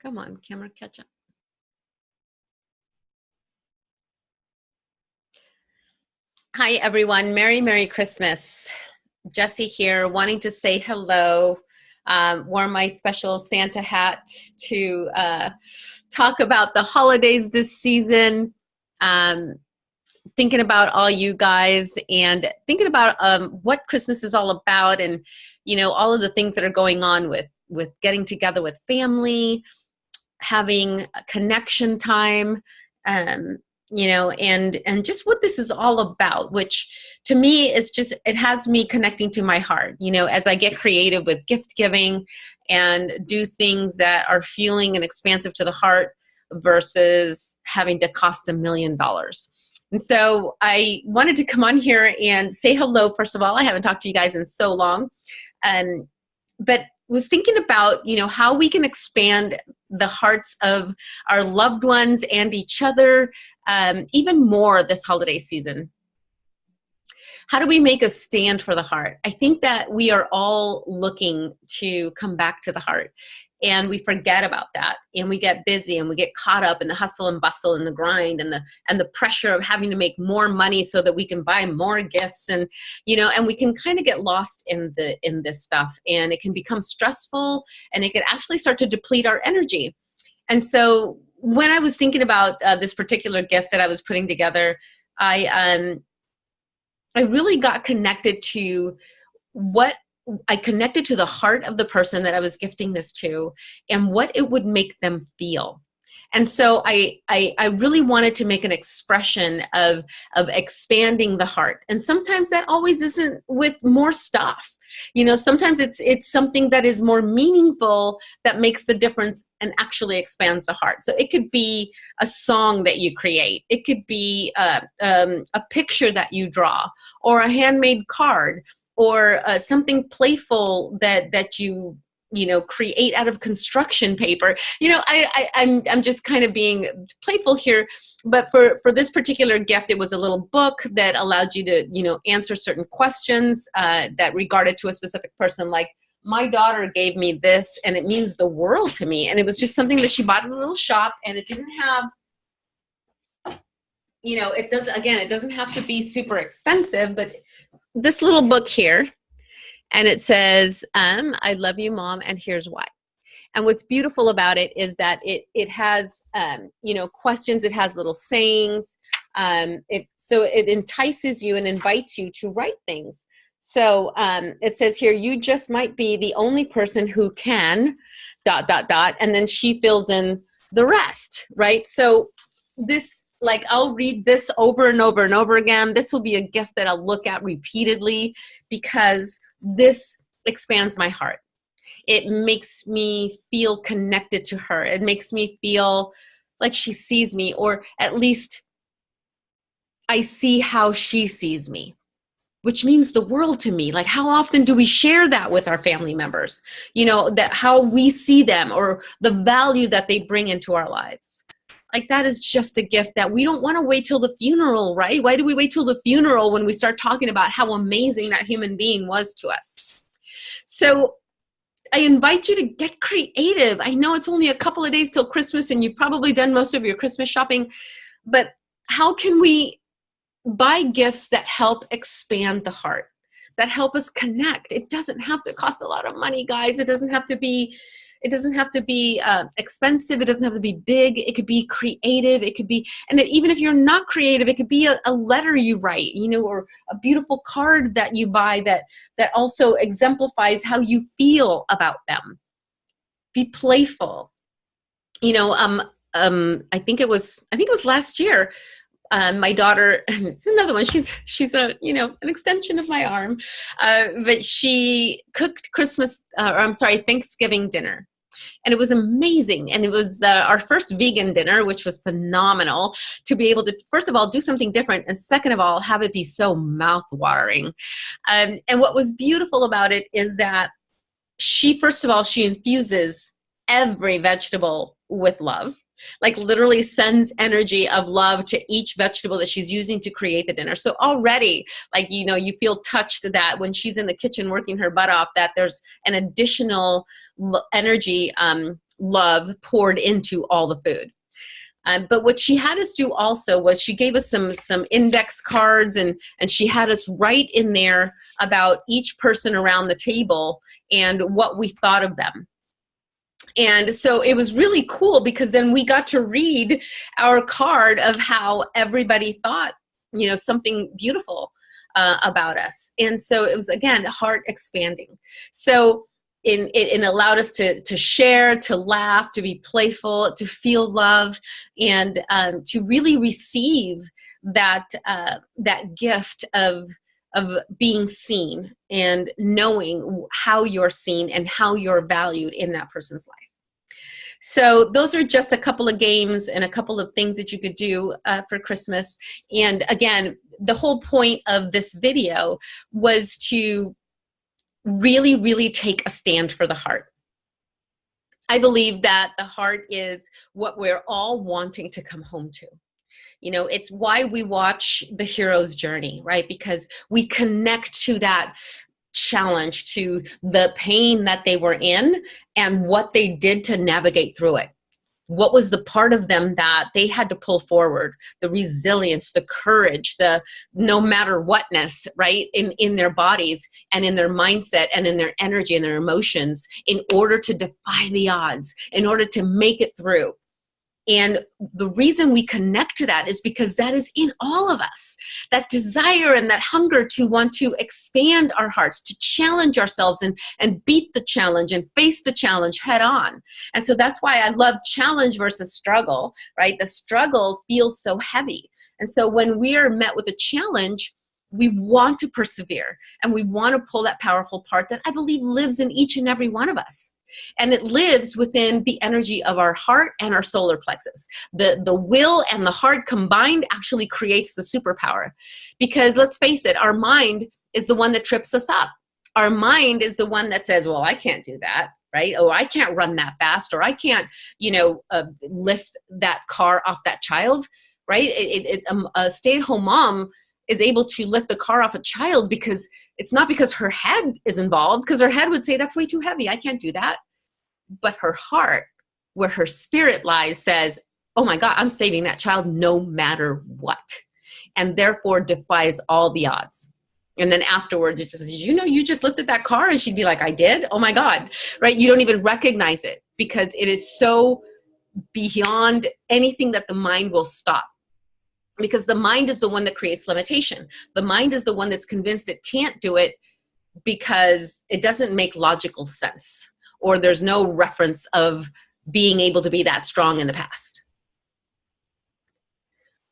Come on, camera, catch up. Hi, everyone. Merry Christmas. Jessie here, wanting to say hello. Wore my special Santa hat to talk about the holidays this season. Thinking about all you guys and thinking about what Christmas is all about, and all of the things that are going on with getting together with family, having a connection time, and just what this is all about, which to me is just, it has me connecting to my heart, as I get creative with gift giving and do things that are feeling and expansive to the heart versus having to cost $1 million. And so I wanted to come on here and say hello. First of all, I haven't talked to you guys in so long, but was thinking about, how we can expand the hearts of our loved ones and each other even more this holiday season. How do we make a stand for the heart? I think that we are all looking to come back to the heart, and we forget about that, and we get busy and we get caught up in the hustle and bustle and the grind and the pressure of having to make more money so that we can buy more gifts, and and we can kind of get lost in this stuff, and it can become stressful, and it can actually start to deplete our energy. And so when I was thinking about this particular gift that I was putting together, I really got connected to the heart of the person that I was gifting this to and what it would make them feel. And so I really wanted to make an expression of expanding the heart. And sometimes that always isn't with more stuff. Sometimes it's something that is more meaningful that makes the difference and actually expands the heart. So it could be a song that you create. It could be a picture that you draw, or a handmade card, or something playful that you create out of construction paper. I'm just kind of being playful here, but for this particular gift, it was a little book that allowed you to answer certain questions that regarded to a specific person. Like, my daughter gave me this and it means the world to me, and it was just something that she bought at a little shop, and it didn't have, it doesn't have to be super expensive, but this little book here, and it says, I love you, Mom, and here's why. And what's beautiful about it is that it has, questions. It has little sayings. So it entices you and invites you to write things. So it says here, you just might be the only person who can, ... And then she fills in the rest, right? So this, I'll read this over and over and over again. This will be a gift that I'll look at repeatedly because this expands my heart. It makes me feel connected to her. It makes me feel like she sees me, or at least I see how she sees me, which means the world to me. Like, how often do we share that with our family members? That how we see them, or the value that they bring into our lives. Like, that is just a gift that we don't want to wait till the funeral, right? Why do we wait till the funeral when we start talking about how amazing that human being was to us? So I invite you to get creative. I know it's only a couple of days till Christmas, and you've probably done most of your Christmas shopping, but how can we buy gifts that help expand the heart, that help us connect? It doesn't have to cost a lot of money, guys. It doesn't have to be expensive. It doesn't have to be big. It could be creative. It could be, and even if you're not creative, it could be a letter you write, or a beautiful card that you buy that also exemplifies how you feel about them. Be playful. I think it was last year. My daughter, it's another one. She's a an extension of my arm, but she cooked Thanksgiving dinner, and it was amazing. And it was our first vegan dinner, which was phenomenal to be able to, first of all, do something different, and second of all, have it be so mouth-watering. And what was beautiful about it is that she infuses every vegetable with love. Like, literally sends energy of love to each vegetable that she's using to create the dinner. So already, you feel touched that when she's in the kitchen working her butt off, that there's an additional energy love poured into all the food. But what she had us do also was she gave us some index cards, and she had us write in there about each person around the table and what we thought of them. And so it was really cool because then we got to read our card of how everybody thought, you know, something beautiful about us. And so it was, again, heart expanding. So it allowed us to share, to laugh, to be playful, to feel love, and to really receive that gift of being seen and knowing how you're seen and how you're valued in that person's life. So those are just a couple of games and a couple of things that you could do for Christmas. And again, the whole point of this video was to really, really take a stand for the heart. I believe that the heart is what we're all wanting to come home to. You know, it's why we watch the hero's journey, right? Because we connect to that challenge, to the pain that they were in and what they did to navigate through it. What was the part of them that they had to pull forward? The resilience, the courage, the no matter whatness, right? In their bodies and in their mindset and in their energy and their emotions in order to defy the odds, in order to make it through. And the reason we connect to that is because that is in all of us. That desire and that hunger to want to expand our hearts, to challenge ourselves and beat the challenge and face the challenge head on. And so that's why I love challenge versus struggle, right? The struggle feels so heavy. And so when we are met with a challenge, we want to persevere and we want to pull that powerful part that I believe lives in each and every one of us. And it lives within the energy of our heart and our solar plexus. The will and the heart combined actually creates the superpower. Because let's face it, our mind is the one that trips us up. Our mind is the one that says, well, I can't do that, right? Or I can't run that fast, or I can't, lift that car off that child, right? A stay-at-home mom is able to lift the car off a child because it's not because her head is involved, because her head would say, that's way too heavy, I can't do that. But her heart, where her spirit lies, says, oh my God, I'm saving that child no matter what. And therefore defies all the odds. And then afterwards, it's just, did you know you just lifted that car? And she'd be like, I did? Oh my God, right? You don't even recognize it because it is so beyond anything that the mind will stop. Because the mind is the one that creates limitation. The mind is the one that's convinced it can't do it because it doesn't make logical sense, or there's no reference of being able to be that strong in the past.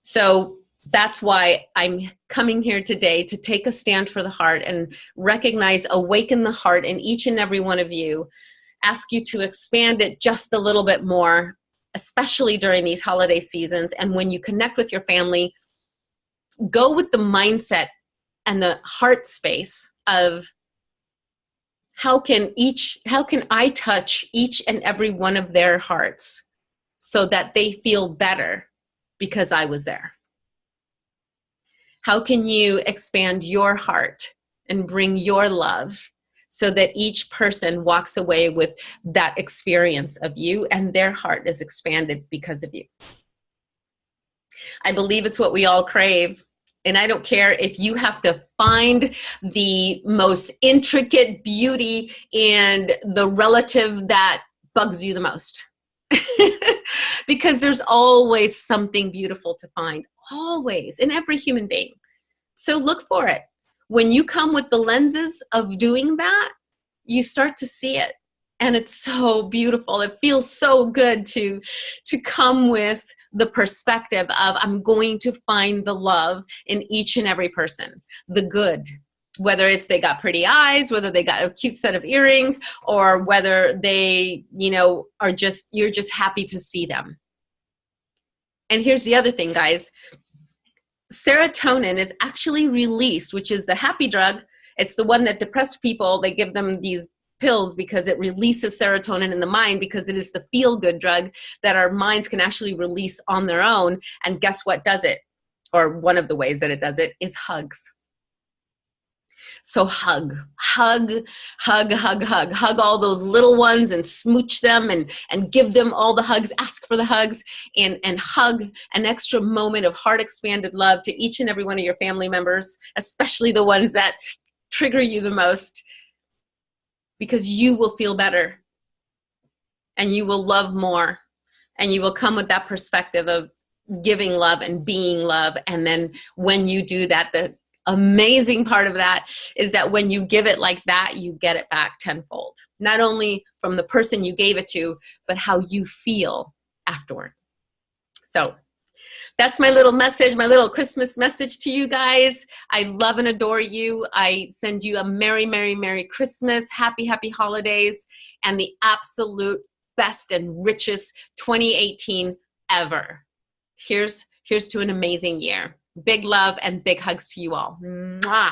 So that's why I'm coming here today to take a stand for the heart and recognize, awaken the heart in each and every one of you, ask you to expand it just a little bit more, especially during these holiday seasons. And when you connect with your family, go with the mindset and the heart space of how can I touch each and every one of their hearts so that they feel better because I was there? How can you expand your heart and bring your love so that each person walks away with that experience of you and their heart is expanded because of you? I believe it's what we all crave. And I don't care if you have to find the most intricate beauty and the relative that bugs you the most. Because there's always something beautiful to find, always, in every human being. So look for it. When you come with the lenses of doing that, you start to see it. And it's so beautiful. It feels so good to come with the perspective of I'm going to find the love in each and every person, the good, whether it's they got pretty eyes, whether they got a cute set of earrings, or whether they, are just, you're just happy to see them. And here's the other thing, guys. Serotonin is actually released, which is the happy drug. It's the one that depressed people, they give them these pills because it releases serotonin in the mind, because it is the feel-good drug that our minds can actually release on their own. And guess what does it? Or one of the ways that it does it is hugs. So hug, hug, hug, hug, hug, hug all those little ones and smooch them and give them all the hugs, ask for the hugs, and hug an extra moment of heart expanded love to each and every one of your family members, especially the ones that trigger you the most, because you will feel better and you will love more and you will come with that perspective of giving love and being love. And then when you do that, the amazing part of that is that when you give it like that, you get it back tenfold, not only from the person you gave it to, but how you feel afterward. So that's my little message, my little Christmas message to you guys. I love and adore you. I send you a Merry, Merry, Merry Christmas, happy, happy holidays, and the absolute best and richest 2018 ever. Here's to an amazing year. Big love and big hugs to you all. Mwah.